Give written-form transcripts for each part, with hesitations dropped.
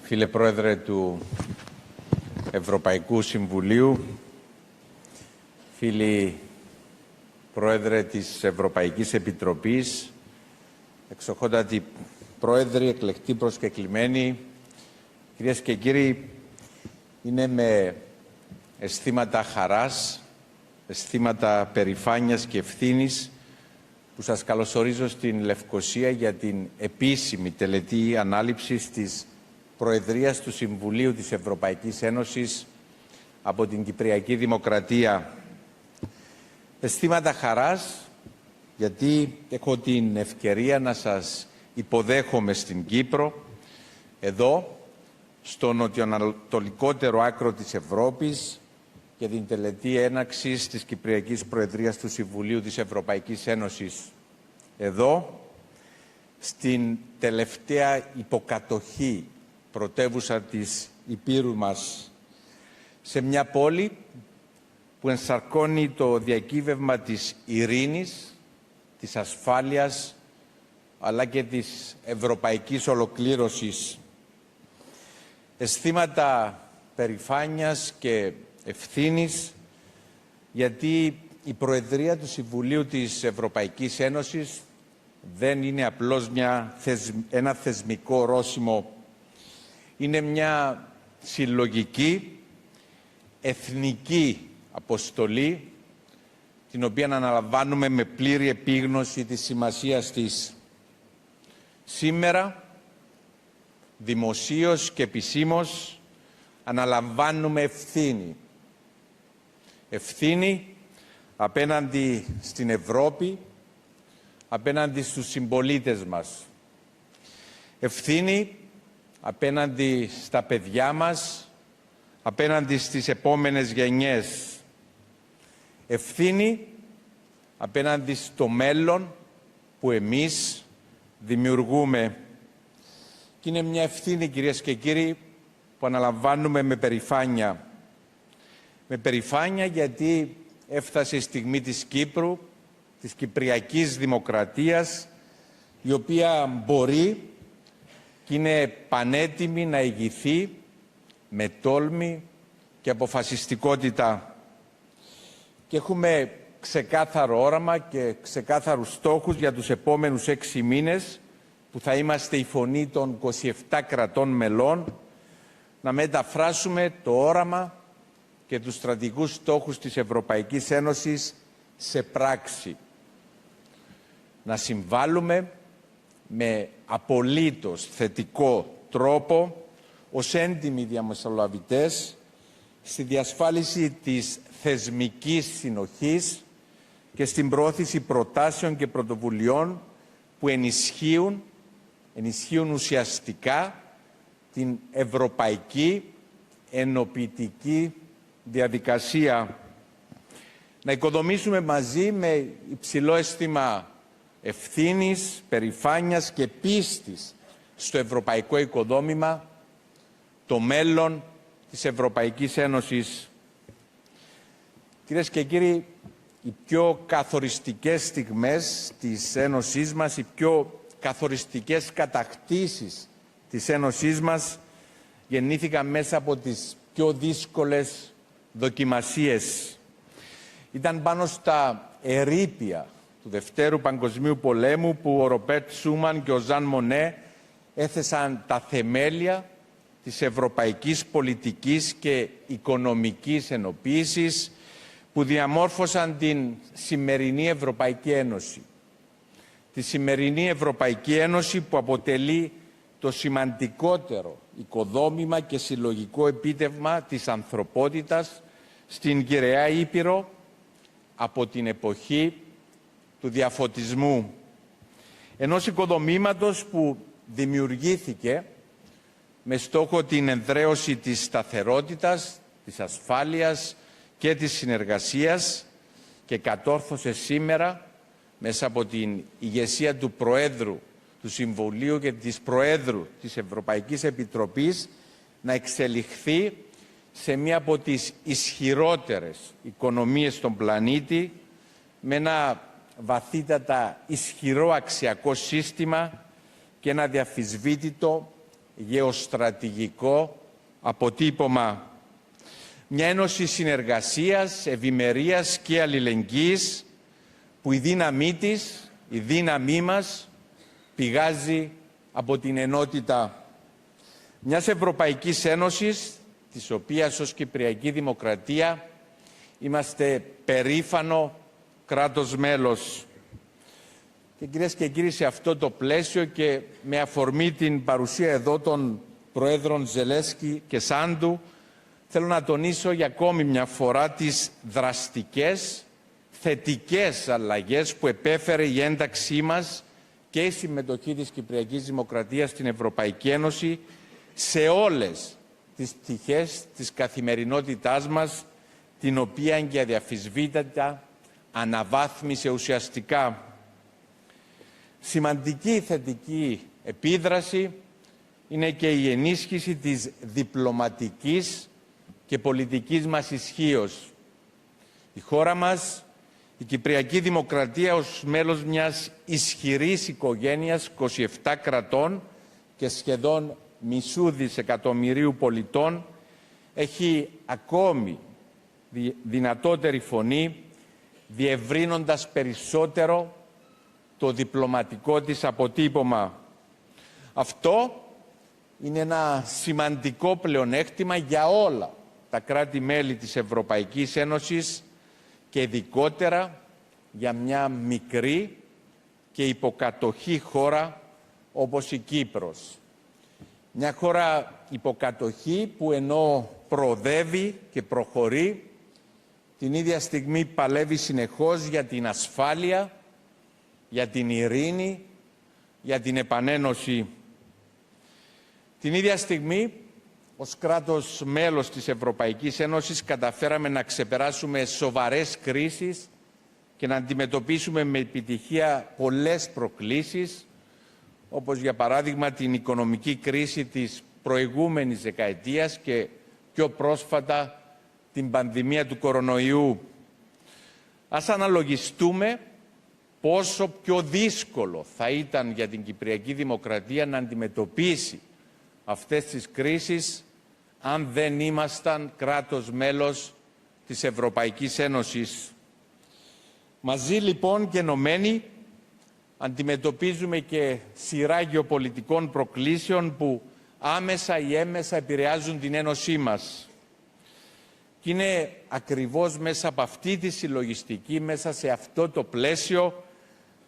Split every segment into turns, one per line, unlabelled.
Φίλε Πρόεδρε του Ευρωπαϊκού Συμβουλίου, φίλοι Πρόεδρε της Ευρωπαϊκής Επιτροπής, εξοχότατοι Πρόεδροι, εκλεκτοί προσκεκλημένοι, κυρίες και κύριοι, είναι με αισθήματα χαράς, αισθήματα περηφάνειας και ευθύνης που σας καλωσορίζω στην Λευκοσία για την επίσημη τελετή ανάληψης της Προεδρίας του Συμβουλίου της Ευρωπαϊκής Ένωσης από την Κυπριακή Δημοκρατία. Αισθήματα χαράς, γιατί έχω την ευκαιρία να σας υποδέχομαι στην Κύπρο, εδώ, στο νοτιοανατολικότερο άκρο της Ευρώπης, για την τελετή έναρξης της Κυπριακής Προεδρίας του Συμβουλίου της Ευρωπαϊκής Ένωσης. Εδώ, στην τελευταία υποκατοχή πρωτεύουσα της Υπήρου μας, σε μια πόλη που ενσαρκώνει το διακύβευμα της ειρήνης, της ασφάλειας, αλλά και της ευρωπαϊκής ολοκλήρωσης. Αισθήματα περηφάνειας και ευθύνης, γιατί η Προεδρία του Συμβουλίου της Ευρωπαϊκής Ένωσης δεν είναι απλώς ένα θεσμικό ορόσημο. Είναι μια συλλογική, εθνική αποστολή, την οποία αναλαμβάνουμε με πλήρη επίγνωση της σημασίας της. Σήμερα, δημοσίως και επισήμως, αναλαμβάνουμε ευθύνη. Ευθύνη απέναντι στην Ευρώπη, απέναντι στους συμπολίτες μας. Ευθύνη απέναντι στα παιδιά μας, απέναντι στις επόμενες γενιές. Ευθύνη απέναντι στο μέλλον που εμείς δημιουργούμε. Και είναι μια ευθύνη, κυρίες και κύριοι, που αναλαμβάνουμε με περηφάνεια. Με περηφάνεια γιατί έφτασε η στιγμή της Κύπρου, της Κυπριακής Δημοκρατίας, η οποία μπορεί και είναι πανέτοιμη να ηγηθεί με τόλμη και αποφασιστικότητα. Και έχουμε ξεκάθαρο όραμα και ξεκάθαρους στόχους για τους επόμενους 6 μήνες, που θα είμαστε η φωνή των 27 κρατών μελών, να μεταφράσουμε το όραμα και τους στρατηγικούς στόχους της Ευρωπαϊκής Ένωσης σε πράξη. Να συμβάλλουμε με απολύτως θετικό τρόπο ως έντιμοι διαμεσολαβητές στη διασφάλιση της θεσμικής συνοχής και στην προώθηση προτάσεων και πρωτοβουλειών που ενισχύουν ουσιαστικά την ευρωπαϊκή ενοποιητική διαδικασία. Να οικοδομήσουμε μαζί με υψηλό αίσθημα ευθύνης, περηφάνειας και πίστης στο ευρωπαϊκό οικοδόμημα το μέλλον της Ευρωπαϊκής Ένωσης. Κυρίες και κύριοι, οι πιο καθοριστικές στιγμές της Ένωσής μας, οι πιο καθοριστικές κατακτήσεις της Ένωσής μας γεννήθηκαν μέσα από τις πιο δύσκολες δοκιμασίες. Ήταν πάνω στα ερείπια του Δευτέρου Παγκοσμίου Πολέμου που ο Ροπέρτ Σούμαν και ο Ζαν Μονέ έθεσαν τα θεμέλια της ευρωπαϊκής πολιτικής και οικονομικής ενοποίησης που διαμόρφωσαν την σημερινή Ευρωπαϊκή Ένωση. Τη σημερινή Ευρωπαϊκή Ένωση που αποτελεί το σημαντικότερο οικοδόμημα και συλλογικό επίτευγμα της ανθρωπότητας στην Κυραιά Ήπειρο από την εποχή του διαφωτισμού. Ενός οικοδομήματος που δημιουργήθηκε με στόχο την εδραίωση της σταθερότητας, της ασφάλειας και της συνεργασίας και κατόρθωσε σήμερα μέσα από την ηγεσία του Προέδρου του Συμβουλίου και της Προέδρου της Ευρωπαϊκής Επιτροπής να εξελιχθεί σε μία από τις ισχυρότερες οικονομίες στον πλανήτη, με ένα βαθύτατα ισχυρό αξιακό σύστημα και ένα διαφυσβήτητο γεωστρατηγικό αποτύπωμα. Μια ένωση συνεργασίας, ευημερίας και αλληλεγγύης που η δύναμή της, η δύναμή μας πηγάζει από την ενότητα μιας Ευρωπαϊκής Ένωσης, της οποίας ως Κυπριακή Δημοκρατία είμαστε περήφανο κράτος μέλος. Και κυρίες και κύριοι, σε αυτό το πλαίσιο και με αφορμή την παρουσία εδώ των Προέδρων Ζελένσκι και Σάντου, θέλω να τονίσω για ακόμη μια φορά τις δραστικές, θετικές αλλαγές που επέφερε η ένταξή μας και η συμμετοχή της Κυπριακής Δημοκρατίας στην Ευρωπαϊκή Ένωση σε όλες τις πτυχές της καθημερινότητάς μας, την οποία και αδιαφυσβήτητα αναβάθμισε ουσιαστικά. Σημαντική θετική επίδραση είναι και η ενίσχυση της διπλωματικής και πολιτικής μας ισχύος. Η χώρα μας, η Κυπριακή Δημοκρατία, ως μέλος μιας ισχυρής οικογένειας 27 κρατών και σχεδόν μισού δισεκατομμυρίου πολιτών, έχει ακόμη δυνατότερη φωνή, διευρύνοντας περισσότερο το διπλωματικό της αποτύπωμα. Αυτό είναι ένα σημαντικό πλεονέκτημα για όλα τα κράτη-μέλη της Ευρωπαϊκής Ένωσης και ειδικότερα για μια μικρή και υποκατοχή χώρα όπως η Κύπρος. Μια χώρα υποκατοχή που ενώ προοδεύει και προχωρεί, την ίδια στιγμή παλεύει συνεχώς για την ασφάλεια, για την ειρήνη, για την επανένωση. Την ίδια στιγμή, ως κράτος μέλος της Ευρωπαϊκής Ένωσης, καταφέραμε να ξεπεράσουμε σοβαρές κρίσεις και να αντιμετωπίσουμε με επιτυχία πολλές προκλήσεις, όπως για παράδειγμα την οικονομική κρίση της προηγούμενης δεκαετίας και πιο πρόσφατα την πανδημία του κορονοϊού. Ας αναλογιστούμε πόσο πιο δύσκολο θα ήταν για την Κυπριακή Δημοκρατία να αντιμετωπίσει αυτές τις κρίσεις αν δεν ήμασταν κράτος μέλος της Ευρωπαϊκής Ένωσης. Μαζί λοιπόν και ενωμένοι αντιμετωπίζουμε και σειρά γεωπολιτικών προκλήσεων που άμεσα ή έμμεσα επηρεάζουν την Ένωσή μας. Και είναι ακριβώς μέσα από αυτή τη συλλογιστική, μέσα σε αυτό το πλαίσιο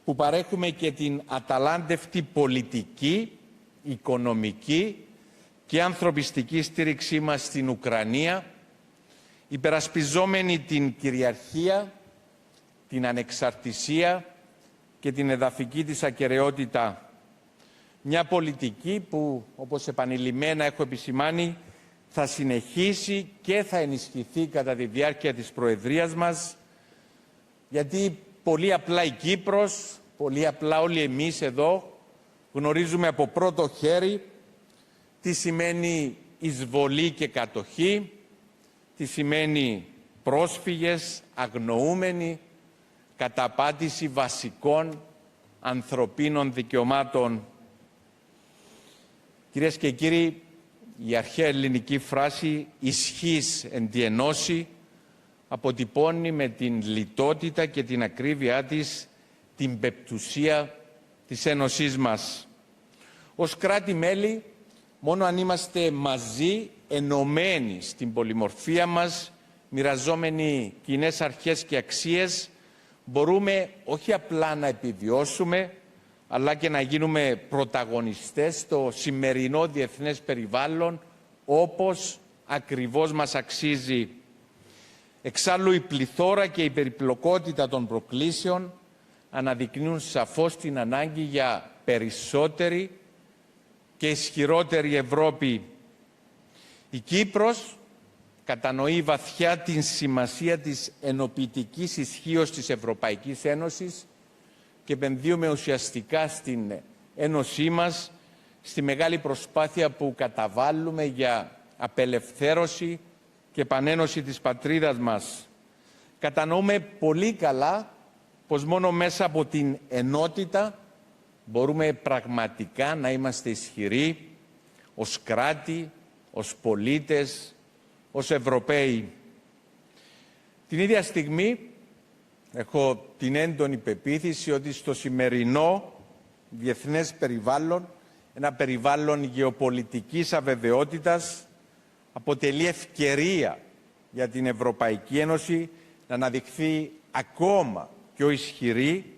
που παρέχουμε και την αταλάντευτη πολιτική, οικονομική και ανθρωπιστική στήριξή μας στην Ουκρανία, υπερασπιζόμενη την κυριαρχία, την ανεξαρτησία και την εδαφική της ακεραιότητα. Μια πολιτική που, όπως επανειλημμένα έχω επισημάνει, θα συνεχίσει και θα ενισχυθεί κατά τη διάρκεια της Προεδρίας μας, γιατί πολύ απλά η Κύπρος, πολύ απλά όλοι εμείς εδώ γνωρίζουμε από πρώτο χέρι τι σημαίνει εισβολή και κατοχή, τι σημαίνει πρόσφυγες, αγνοούμενοι, καταπάτηση βασικών ανθρωπίνων δικαιωμάτων. Κυρίες και κύριοι, η αρχαία ελληνική φράση «ισχύς εν τη ενώση» αποτυπώνει με την λιτότητα και την ακρίβειά της την πεπτουσία της Ένωσής μας. Ως κράτη-μέλη, μόνο αν είμαστε μαζί, ενωμένοι στην πολυμορφία μας, μοιραζόμενοι κοινές αρχές και αξίες, μπορούμε όχι απλά να επιβιώσουμε, αλλά και να γίνουμε πρωταγωνιστές στο σημερινό διεθνές περιβάλλον, όπως ακριβώς μας αξίζει. Εξάλλου, η πληθώρα και η περιπλοκότητα των προκλήσεων αναδεικνύουν σαφώς την ανάγκη για περισσότερη και ισχυρότερη Ευρώπη. Η Κύπρος κατανοεί βαθιά την σημασία της ενοποιητικής ισχύως της Ευρωπαϊκής Ένωσης και επενδύουμε ουσιαστικά στην Ένωσή μας, στη μεγάλη προσπάθεια που καταβάλουμε για απελευθέρωση και επανένωση της πατρίδας μας. Κατανοούμε πολύ καλά πως μόνο μέσα από την ενότητα μπορούμε πραγματικά να είμαστε ισχυροί, ως κράτη, ως πολίτες, ως Ευρωπαίοι. Την ίδια στιγμή έχω την έντονη πεποίθηση ότι στο σημερινό διεθνές περιβάλλον, ένα περιβάλλον γεωπολιτικής αβεβαιότητας, αποτελεί ευκαιρία για την Ευρωπαϊκή Ένωση να αναδειχθεί ακόμα πιο ισχυρή,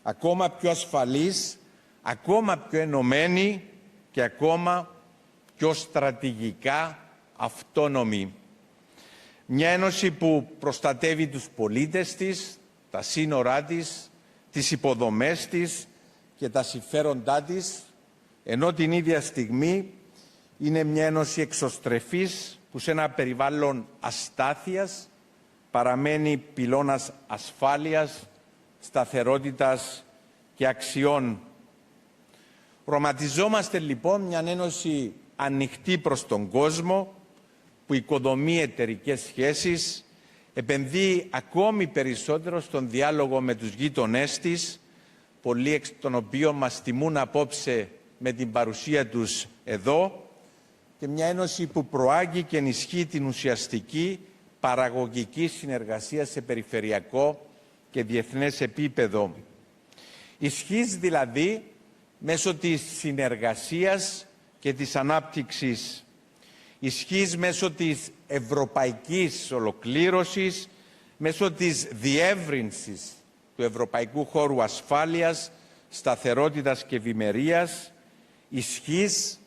ακόμα πιο ασφαλής, ακόμα πιο ενωμένη και ακόμα πιο στρατηγικά αυτόνομη. Μια Ένωση που προστατεύει τους πολίτες της, τα σύνορά της, τις υποδομές της και τα συμφέροντά της, ενώ την ίδια στιγμή είναι μια Ένωση εξωστρεφής που σε ένα περιβάλλον αστάθειας παραμένει πυλώνας ασφάλειας, σταθερότητας και αξιών. Οραματιζόμαστε λοιπόν μια Ένωση ανοιχτή προς τον κόσμο, που οικοδομεί εταιρικές σχέσεις, επενδύει ακόμη περισσότερο στον διάλογο με τους γείτονές της, πολλοί εξ των οποίων μας τιμούν απόψε με την παρουσία τους εδώ, και μια Ένωση που προάγει και ενισχύει την ουσιαστική παραγωγική συνεργασία σε περιφερειακό και διεθνές επίπεδο. Ισχύς δηλαδή μέσω της συνεργασίας και της ανάπτυξης. Ισχύς μέσω της ευρωπαϊκής ολοκλήρωσης, μέσω της διεύρυνσης του ευρωπαϊκού χώρου ασφάλειας, σταθερότητας και ευημερίας. Ισχύς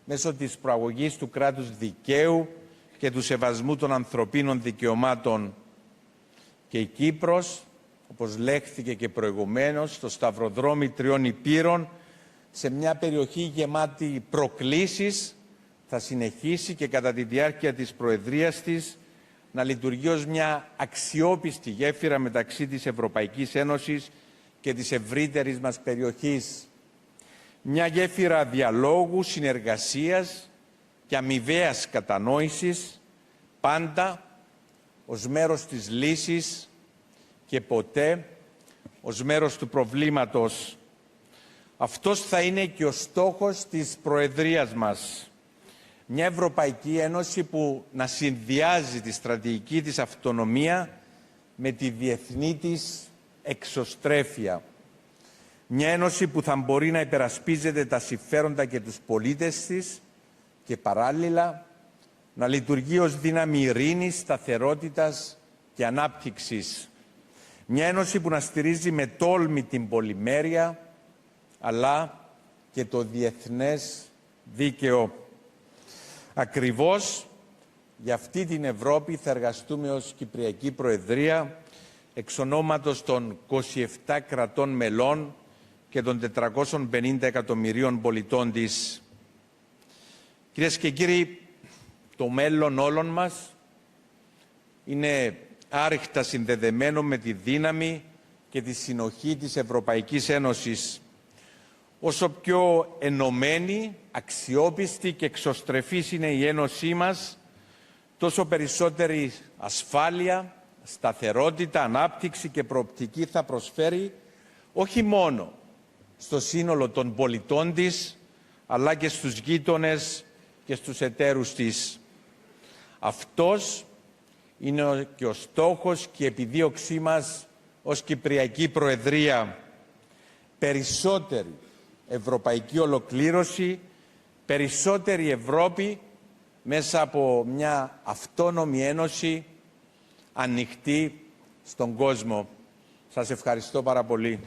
μέσω της προαγωγής του κράτους δικαίου και του σεβασμού των ανθρωπίνων δικαιωμάτων. Και η Κύπρος, όπως λέχθηκε και προηγουμένως, στο σταυροδρόμι τριών υπήρων, σε μια περιοχή γεμάτη προκλήσεις, θα συνεχίσει και κατά τη διάρκεια της προεδρίας της να λειτουργεί ως μια αξιόπιστη γέφυρα μεταξύ της Ευρωπαϊκής Ένωσης και της ευρύτερης μας περιοχής. Μια γέφυρα διαλόγου, συνεργασίας και αμοιβαίας κατανόησης, πάντα ως μέρος της λύσης και ποτέ ως μέρος του προβλήματος. Αυτός θα είναι και ο στόχος της προεδρίας μας. Μια Ευρωπαϊκή Ένωση που να συνδυάζει τη στρατηγική της αυτονομία με τη διεθνή της εξωστρέφεια. Μια Ένωση που θα μπορεί να υπερασπίζεται τα συμφέροντα και τους πολίτες της και παράλληλα να λειτουργεί ως δύναμη ειρήνης, σταθερότητας και ανάπτυξης. Μια Ένωση που να στηρίζει με τόλμη την πολυμέρεια αλλά και το διεθνές δίκαιο. Ακριβώς για αυτή την Ευρώπη θα εργαστούμε ως Κυπριακή Προεδρία εξ ονόματος των 27 κρατών μελών και των 450 εκατομμυρίων πολιτών της. Κυρίες και κύριοι, το μέλλον όλων μας είναι άρρηκτα συνδεδεμένο με τη δύναμη και τη συνοχή της Ευρωπαϊκής Ένωσης. Όσο πιο ενωμένη, αξιόπιστη και εξωστρεφής είναι η Ένωσή μας, τόσο περισσότερη ασφάλεια, σταθερότητα, ανάπτυξη και προοπτική θα προσφέρει όχι μόνο στο σύνολο των πολιτών της, αλλά και στους γείτονες και στους εταίρους της. Αυτός είναι και ο στόχος και η επιδίωξή μας ως Κυπριακή Προεδρία. Περισσότερη ευρωπαϊκή ολοκλήρωση, περισσότερη Ευρώπη μέσα από μια αυτόνομη ένωση ανοιχτή στον κόσμο. Σας ευχαριστώ πάρα πολύ.